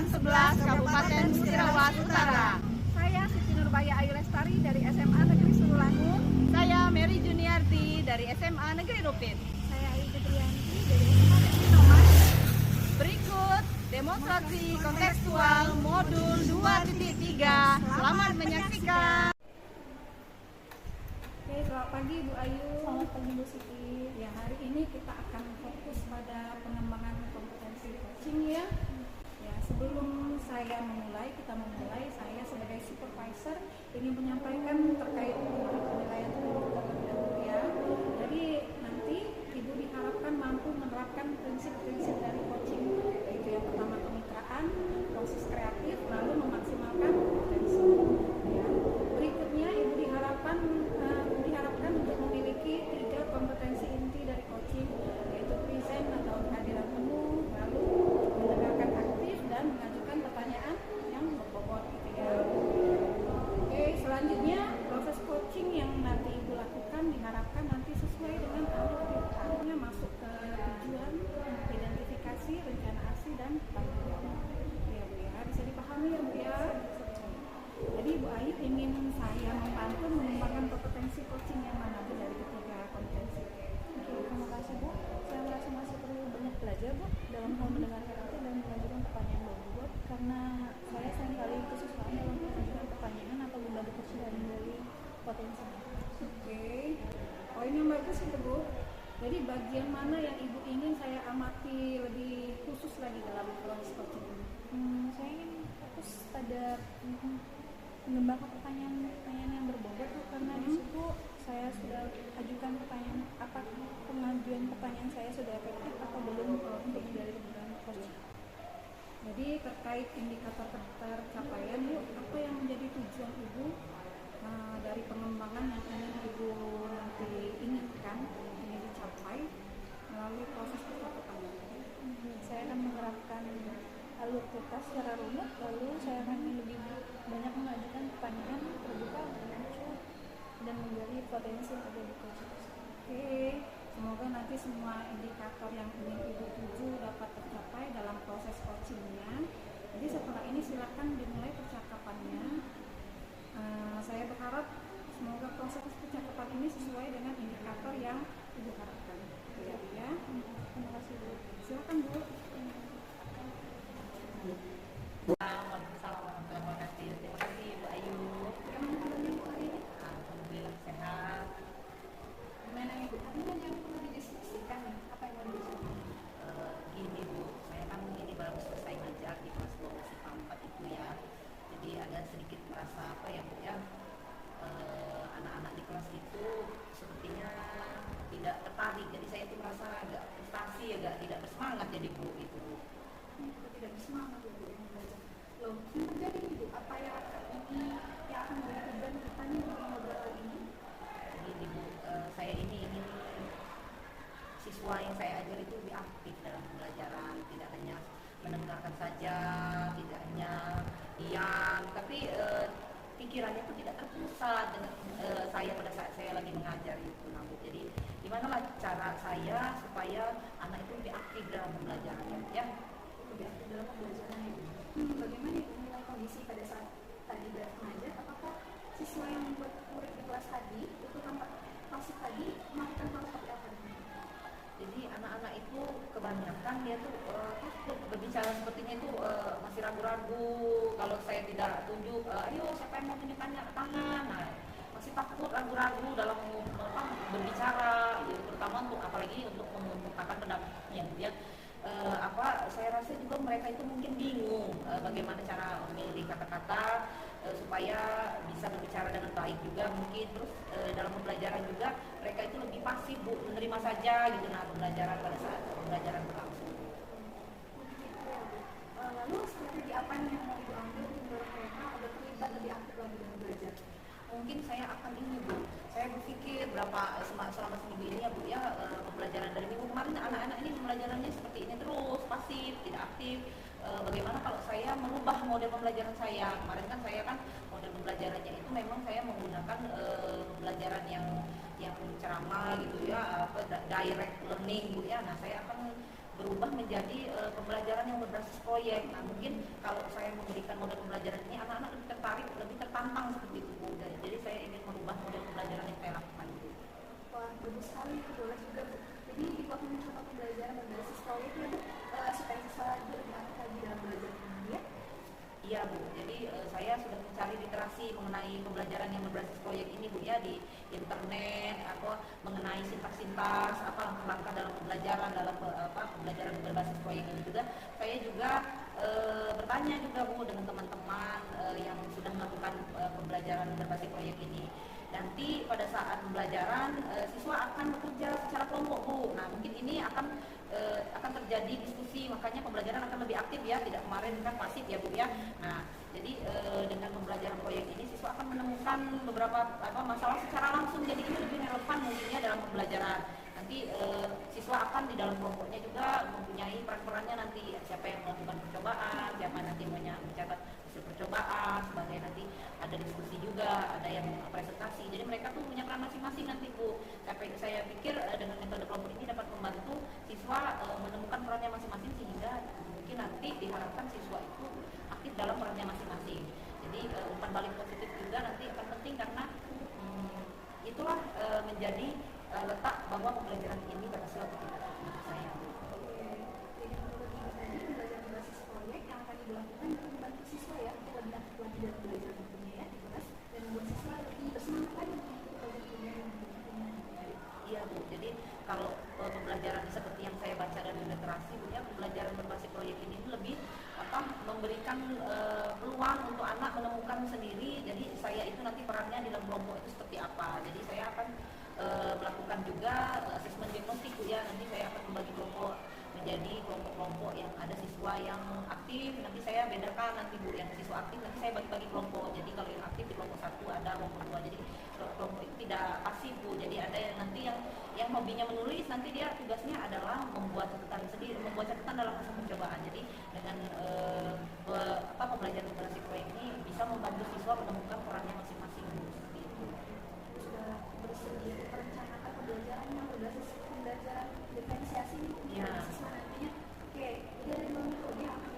Kecamatan 11, Kabupaten Musirawas Utara. Saya Siti Nurbaya Ayu Lestari dari SMA Negeri Surulangun. Saya Mary Juniarti dari SMA Negeri Rupit. Saya Ayu Fitriyanti dari SMA Negeri Nomas. Berikut demonstrasi kontekstual modul 2.3. Selamat menyaksikan. Oke, selamat pagi Bu Ayu. Selamat pagi Bu Siti. Ya, hari ini kita akan fokus pada pengembangan kompetensi coaching ya. Ya, sebelum kita memulai, saya sebagai supervisor ingin menyampaikan terkait penilaian terlebih dahulu ya. Jadi nanti Ibu diharapkan mampu menerapkan prinsip-prinsip dari coaching, yaitu yang pertama kemitraan, proses kreatif, lalu memaksimalkan kompetensi. Ya. Berikutnya Ibu diharapkan untuk memiliki 3 kompetensi inti dari coaching, yaitu present atau kehadiran penuh, lalu mendengarkan aktif dan mengajukan pertanyaan yang berbobot gitu ya. Oke, selanjutnya proses coaching yang nanti Ibu lakukan diharapkan nanti sesuai dengan alur ceritanya, masuk ke tujuan, identifikasi, rencana aksi dan tanggung jawab. Ya Bu ya, bisa dipahami ya Bu ya. Jadi Bu Ayu ingin saya membantu mengembangkan kompetensi coaching yang mana Bu dari ketiga kompetensi. Oke, terima kasih Bu. Saya merasa masih perlu banyak belajar Bu dalam hal mendengarkan aktif dan mengajukan pertanyaan bobot, karena saya seringkali kesusahan dalam mengajukan pertanyaan atau membantu persidangan dari potensi. Oke, poin yang bagus itu Bu. Jadi bagian mana yang Ibu ingin saya amati lebih khusus lagi dalam proses coaching ini? Saya ingin fokus pada mengembangkan pertanyaan yang berbobot Bu, karena di situ saya sudah ajukan pertanyaan, apakah pengajuan pertanyaan saya sudah efektif atau belum untuk menjadi kebutuhan coaching. Jadi terkait indikator tercapaian Bu, apa yang menjadi tujuan Ibu dari pengembangan yang ingin Ibu nanti inginkan ingin dicapai melalui proses percakapan? Saya akan menerapkan alur kita secara runut, lalu saya akan lebih banyak mengajukan pertanyaan terbuka, lucu, dan menggali potensi yang ada di coaching. Oke, semoga nanti semua indikator yang ingin Ibu tuju dapat tercapai dalam proses coachingnya. Jadi setelah ini silakan dimulai percakapannya. Saya berharap semoga proses percakapan ini sesuai dengan indikator yang Ibu harapkan. Ya. Terima kasih Bu. Silakan Bu. Terima kasih Bu Ayu. Alhamdulillah sehat. Gimana Ibu? Ada yang perlu didiskusikan nih? Apa yang mau didiskusikan? Gini Bu, saya kan ini baru selesai ngajar di kelas 12 IPA 4 itu ya. Jadi ada sedikit merasa apa ya Bu ya, anak-anak di kelas itu sepertinya tidak tertarik. Jadi saya itu merasa agak frustasi, agak tidak bersemangat jadi Bu itu Bu. Tidak bersemangat Bu yang belajar. Loh, jadi Ibu, apa yang akan menjadi tujuan kita nih untuk ngobrol ini? Gini Bu, saya ini ingin siswa yang saya ajar itu lebih aktif dalam pembelajaran, tidak hanya mendengarkan saja, tidak hanya diam, tapi pikirannya itu tidak terpusat dengan saya pada saat saya lagi mengajar itu. Nah, Bu, jadi gimana lah cara saya supaya anak itu lebih aktif dalam pembelajarannya ya? Lebih aktif dalam pembelajaran Ibu. Bagaimana Ibu menilai kondisi pada saat tadi mengajar? Apakah siswa yang membuat murid di kelas tadi itu tampak pasif tadi melakukan hal seperti apa? Jadi anak-anak itu kebanyakan dia tuh takut berbicara sepertinya itu masih ragu-ragu. Kalau saya tidak tunjuk, ayo siapa yang mau tunjukkan tangan, nah, masih takut ragu-ragu dalam berbicara, ya, terutama untuk apalagi untuk mengungkapkan pendapatnya. Ya, saya rasa juga mereka itu mungkin bingung bagaimana cara memilih kata-kata supaya bisa berbicara dengan baik juga mungkin. Terus dalam pembelajaran juga mereka itu lebih pasif Bu, menerima saja gitu nah pembelajaran pada saat pembelajaran berlangsung. Lalu strategi apa yang mau Ibu ambil untuk mendorong mereka agar terlibat lebih aktif lagi dalam belajar? Mungkin saya akan ini Bu, saya berpikir selama seminggu ini ya Bu ya, pembelajaran dari minggu kemarin anak-anak ini pembelajarannya seperti ini terus, pasif, tidak aktif. Bagaimana kalau saya merubah model pembelajaran saya? Kemarin kan saya kan model pembelajarannya itu memang saya menggunakan pembelajaran yang ceramah gitu ya, direct learning Bu ya. Nah, saya akan berubah menjadi pembelajaran yang berbasis proyek. Nah mungkin kalau saya memberikan model pembelajaran ini, anak-anak lebih tertarik, lebih tertantang seperti itu Bu. Jadi saya ingin merubah model pembelajaran yang saya lakukan Bu. Wah, bagus sekali, boleh juga Bu. Jadi Ibu akan mencoba pembelajaran berbasis proyek ya Bu, supaya siswa juga lebih aktif lagi dalam belajar ini ya? Iya Bu, jadi saya sudah mencari literasi mengenai pembelajaran yang berbasis proyek ini Bu ya, di internet atau mengenai sintas-sintas apa langkah-langkah dalam pembelajaran pembelajaran berbasis proyek ini juga. Saya juga bertanya juga Bu dengan teman-teman yang sudah melakukan pembelajaran berbasis proyek ini. Nanti pada saat pembelajaran siswa akan bekerja secara kelompok Bu. Nah mungkin ini akan terjadi diskusi, makanya pembelajaran akan lebih aktif ya, tidak kemarin kan pasif ya Bu ya. Nah jadi dengan pembelajaran proyek ini siswa akan menemukan beberapa masalah secara langsung, jadi ini lebih relevan mungkinnya dalam pembelajaran. Nanti siswa akan di dalam kelompoknya juga mempunyai peran-perannya, nanti siapa yang melakukan percobaan, siapa nanti mencatat hasil percobaan, sebagai nanti ada diskusi juga, ada yang presentasi. Jadi mereka tuh punya peran masing-masing nanti Bu. Saya pikir dengan metode kelompok ini dapat membantu siswa menemukan perannya masing-masing, sehingga mungkin nanti diharapkan siswa itu aktif dalam perannya masing-masing. Jadi umpan balik positif juga nanti akan penting, karena itulah menjadi letak bahwa pembelajaran ini berhasil atau tidak menurut saya. Jadi menurut Ibu tadi pembelajaran berbasis proyek yang akan dilakukan untuk membantu siswa ya untuk lebih aktif lagi dalam belajar tentunya ya di kelas, dan membuat siswa lebih bersemangat lagi untuk belajar yang Iya Bu, jadi kalau pembelajaran seperti yang saya baca dari literasi Bu ya, pembelajaran berbasis proyek ini lebih memberikan peluang untuk anak menemukan sendiri. Jadi saya itu nanti perannya di dalam kelompok itu seperti apa. Jadi saya akan melakukan juga asesmen diagnostik Bu ya. Nanti saya akan membagi kelompok menjadi kelompok-kelompok yang ada siswa yang aktif. Nanti saya bedakan nanti Bu, yang siswa aktif nanti saya bagi-bagi kelompok. Jadi kalau yang aktif di kelompok 1 ada, kelompok 2. Jadi kelompok itu tidak pasif Bu. Jadi ada yang nanti yang hobinya menulis, nanti dia tugasnya adalah membuat catatan sendiri, membuat catatan dalam hasil percobaan. Jadi dengan pembelajaran berbasis proyek ini bisa membantu siswa menemukan perannya masing-masing Bu. Seperti itu. sudah bersedia merencanakan pembelajaran yang berbasis pembelajaran diferensiasi ini Ya. siswa nantinya. Oke, jadi ada 2 metode yang akan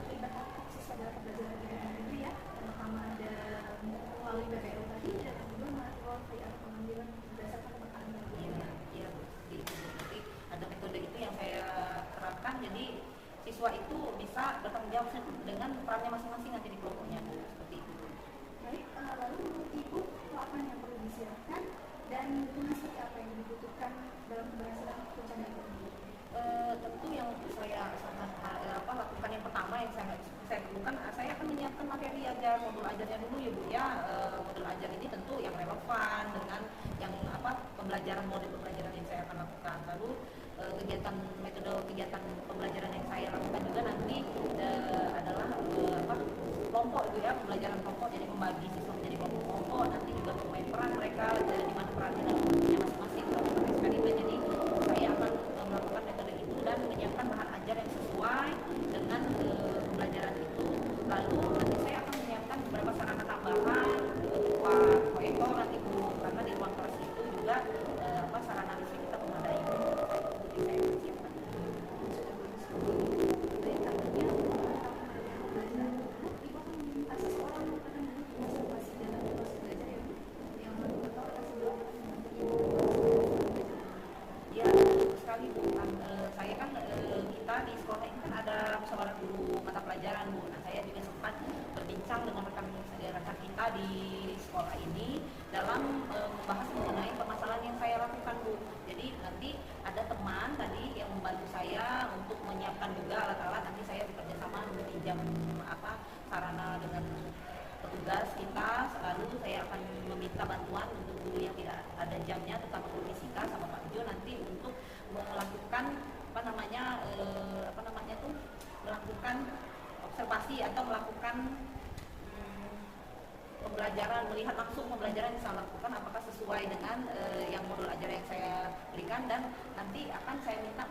terlibat siswa dalam pembelajaran itu ya. Yang pertama ada melalui BPO tadi, dan yang kedua melalui pengambilan berdasarkan pemetaan tadi. Iya, jadi ada metode itu yang saya terapkan. Jadi siswa itu bisa bertanggung jawab dengan perannya masing-masing nanti di kelompoknya seperti itu. Baik, lalu menurut Ibu apa yang perlu disiapkan dan dukungan seperti apa yang dibutuhkan dalam keberhasilan rencana itu? Tentu yang saya sangat lakukan yang pertama yang saya lakukan, saya akan menyiapkan materi ajar, modul ajarnya dulu ya Bu ya. Modul ajar ini tentu yang relevan dengan yang model pembelajaran yang saya akan lakukan. Lalu metode kegiatan pembelajaran yang saya lakukan juga nanti adalah kelompok itu ya, pembelajaran kelompok. Jadi membagi siswa menjadi kelompok-kelompok, nanti juga bermain peran mereka, di mana perannya dalam kelompoknya masing-masing, melakukan eksperimen. Jadi saya akan melakukan metode itu dan menyiapkan bahan ajar yang sesuai dengan pembelajaran itu. Lalu nanti saya akan menyiapkan beberapa sarana tambahan berupa proyektor nanti Bu, karena di ruang kelas itu juga sarana listrik kita memadai. Jadi saya siapkan. Ya, betul sekali Bu. Saya kan kita di sekolah ini kan ada musyawarah guru mata pelajaran Bu. Nah saya juga sempat berbincang dengan rekan kita di sekolah ini dalam membahas mengenai permasalahan yang saya lakukan Bu. Jadi nanti ada teman tadi yang membantu saya untuk menyiapkan juga alat-alat. Nanti saya bekerja sama meminjam sarana dengan petugas kita. Lalu saya akan meminta bantuan untuk guru yang tidak ada jamnya, terutama guru fisika sama Pak Jo nanti untuk melakukan melakukan observasi atau melakukan pembelajaran, melihat langsung pembelajaran yang saya lakukan apakah sesuai dengan yang modul ajar yang saya berikan, dan nanti akan saya minta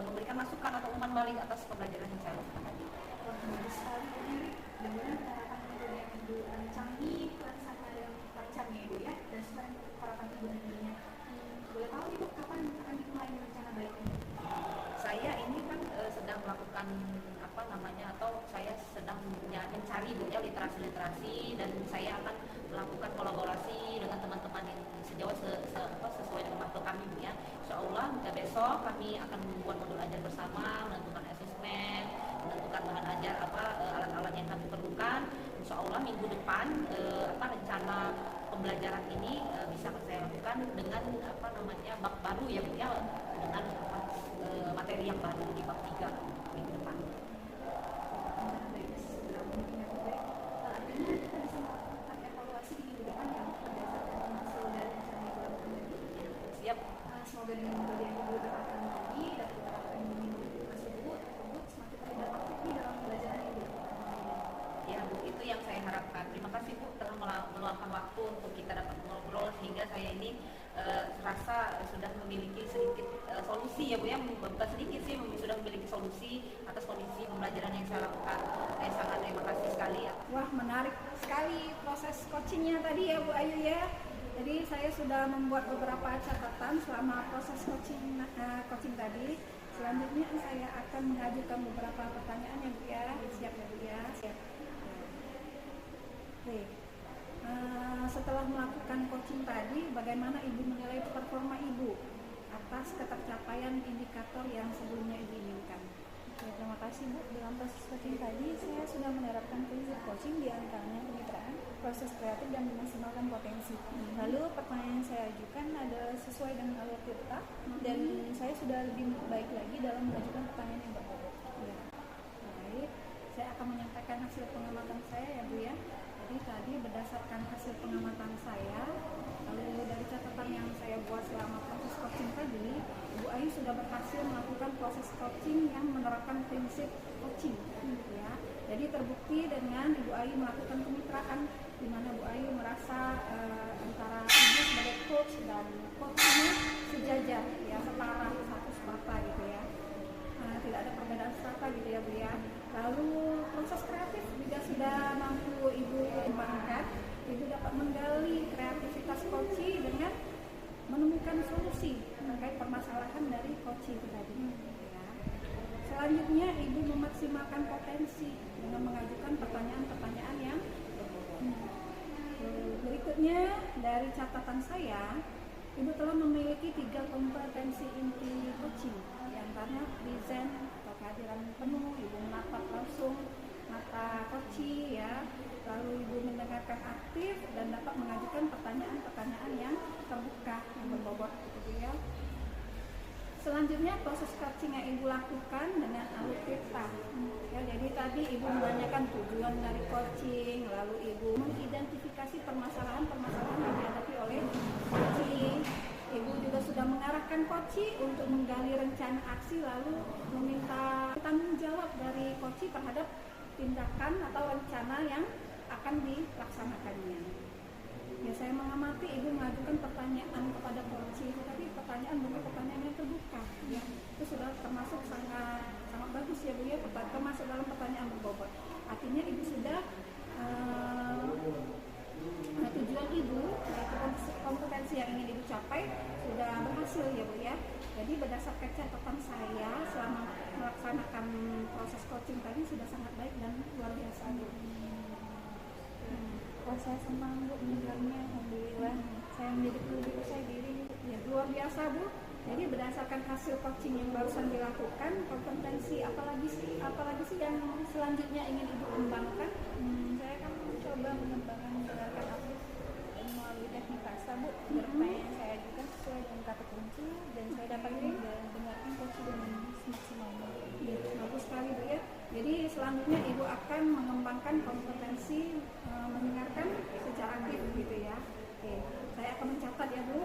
memberikan masukan atau umpan balik atas pembelajaran yang saya lakukan tadi. Wah, bagus sekali ini. Mudah-mudahan harapan Ibu yang Ibu rancangi sama yang rancangnya Ibu ya, dan sesuai harapan Ibu nantinya. Boleh tahu Ibu kapan akan dimulai rencana baik ini? Saya kolaborasi, dan saya akan melakukan kolaborasi dengan teman-teman yang sejauh sesuai dengan waktu kami Bu ya. Insya Allah besok kami akan membuat modul ajar bersama, menentukan asesmen, menentukan bahan ajar alat-alat yang kami perlukan. Insya Allah minggu depan rencana pembelajaran ini bisa saya lakukan dengan bab baru ya Bu ya, dengan materi yang baru di bab 3 minggu depan. Siap. Semoga dengan metode yang Ibu terapkan tadi dan kita akan mengikuti tersebut semakin terlibat aktif di dalam pembelajaran Ibu. Ya Bu, itu yang saya harapkan. Terima kasih Bu telah meluangkan waktu untuk kita dapat ngobrol, sehingga saya ini rasa sudah memiliki sedikit solusi ya Bu ya, bukan sedikit sih, sudah memiliki solusi atas kondisi pembelajaran yang saya lakukan. Saya sangat terima kasih sekali ya. Wah, menarik sekali proses coachingnya tadi ya Bu Ayu ya. Jadi saya sudah membuat beberapa catatan selama proses coaching tadi. Selanjutnya saya akan mengajukan beberapa pertanyaan ya Bu ya. Siap ya Bu ya. Siap. Oke. Setelah melakukan coaching tadi, bagaimana Ibu menilai performa Ibu atas ketercapaian indikator yang sebelumnya Ibu inginkan? Ya, terima kasih Bu. Dalam proses coaching tadi saya sudah menerapkan prinsip coaching, di antaranya kemitraan, proses kreatif, dan memaksimalkan potensi. Lalu pertanyaan yang saya ajukan adalah sesuai dengan alur tirta, dan saya sudah lebih baik lagi dalam mengajukan pertanyaan yang berbobot. Ya. Baik, saya akan menyampaikan hasil pengamatan saya ya Bu ya. Jadi tadi berdasarkan hasil pengamatan saya, lalu dari catatan yang saya buat selama proses coaching tadi, Bu Ayu sudah berhasil melakukan proses coaching yang menerapkan prinsip coaching ya. Jadi terbukti dengan Ibu Ayu melakukan kemitraan, di mana Bu Ayu merasa antara Ibu sebagai coach dan coachnya sejajar ya, setara, satu sepata gitu ya. Tidak ada perbedaan strata gitu ya Bu ya. Lalu proses kreatif juga sudah mampu Ibu kembangkan. Ibu dapat menggali kreativitas coaching dengan menemukan solusi terkait permasalahan dari coaching tadi ya. Selanjutnya Ibu memaksimalkan potensi dengan mengajukan pertanyaan-pertanyaan yang berikutnya. Dari catatan saya, Ibu telah memiliki 3 kompetensi inti coaching, di antaranya present atau kehadiran penuh, Ibu menatap langsung mata coaching ya, lalu Ibu mendengarkan aktif dan dapat mengajukan pertanyaan-pertanyaan yang terbuka, yang berbobot gitu ya. Selanjutnya proses coaching yang Ibu lakukan dengan alur tirta ya, jadi tadi Ibu menanyakan tujuan dari coaching, lalu Ibu mengidentifikasi permasalahan-permasalahan yang dihadapi oleh coaching. Ibu juga sudah mengarahkan coaching untuk menggali rencana aksi, lalu meminta tanggung jawab dari coaching terhadap tindakan atau rencana yang akan dilaksanakannya. Ya, saya mengamati Ibu mengajukan pertanyaan kepada coaching, tapi pertanyaan bukan pertanyaan yang terbuka ya. Itu sudah termasuk sangat bagus ya Bu ya, termasuk dalam pertanyaan berbobot. Artinya Ibu sudah tujuan Ibu, yaitu kompetensi yang ingin Ibu capai, sudah berhasil ya Bu ya. Jadi berdasarkan catatan saya selama melaksanakan proses coaching tadi sudah sangat baik dan luar biasa Bu. Wah, saya senang Bu mendengarnya, alhamdulillah. Saya menjadi lebih percaya diri. Ya, luar biasa Bu. Jadi berdasarkan hasil coaching yang barusan dilakukan, kompetensi apalagi sih yang selanjutnya ingin Ibu kembangkan? Saya akan mencoba mengembangkan mendengarkan aktif melalui teknik rasa Bu, agar pertanyaan yang saya ajukan sesuai dengan kata kunci dan saya dapat mendengarkan coaching dengan semaksimal mungkin. Ya, bagus sekali Bu ya. Jadi selanjutnya Ibu akan mengembangkan kompetensi mendengarkan secara aktif gitu ya. Oke, saya akan mencatat ya Bu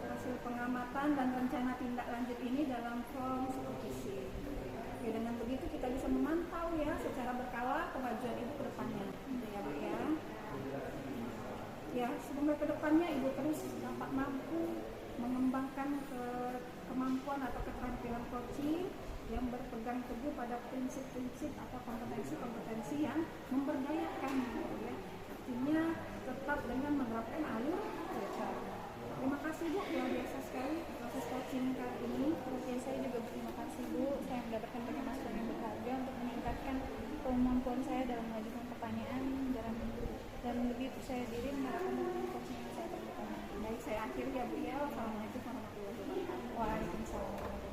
hasil pengamatan dan rencana tindak lanjut ini dalam form supervisi. Oke, dengan begitu kita bisa memantau ya secara berkala kemajuan Ibu ke depannya gitu ya Bu ya. Ya, semoga ke depannya Ibu terus dapat mampu mengembangkan kemampuan atau keterampilan coaching yang berpegang teguh pada prinsip-prinsip atau kompetensi-kompetensi yang memberdayakan gitu ya. Artinya tetap dengan menerapkan alur tirta. Terima kasih Bu, luar biasa sekali proses coaching kali ini. Ya, saya juga berterima kasih Bu, saya mendapatkan banyak masukan yang berharga untuk meningkatkan kemampuan saya dalam mengajukan pertanyaan dan lebih percaya diri mengharapkan dengan coaching yang saya perlukan. Baik, saya akhiri ya Bu ya. Wassalamualaikum warahmatullahi wabarakatuh. Waalaikumsalam.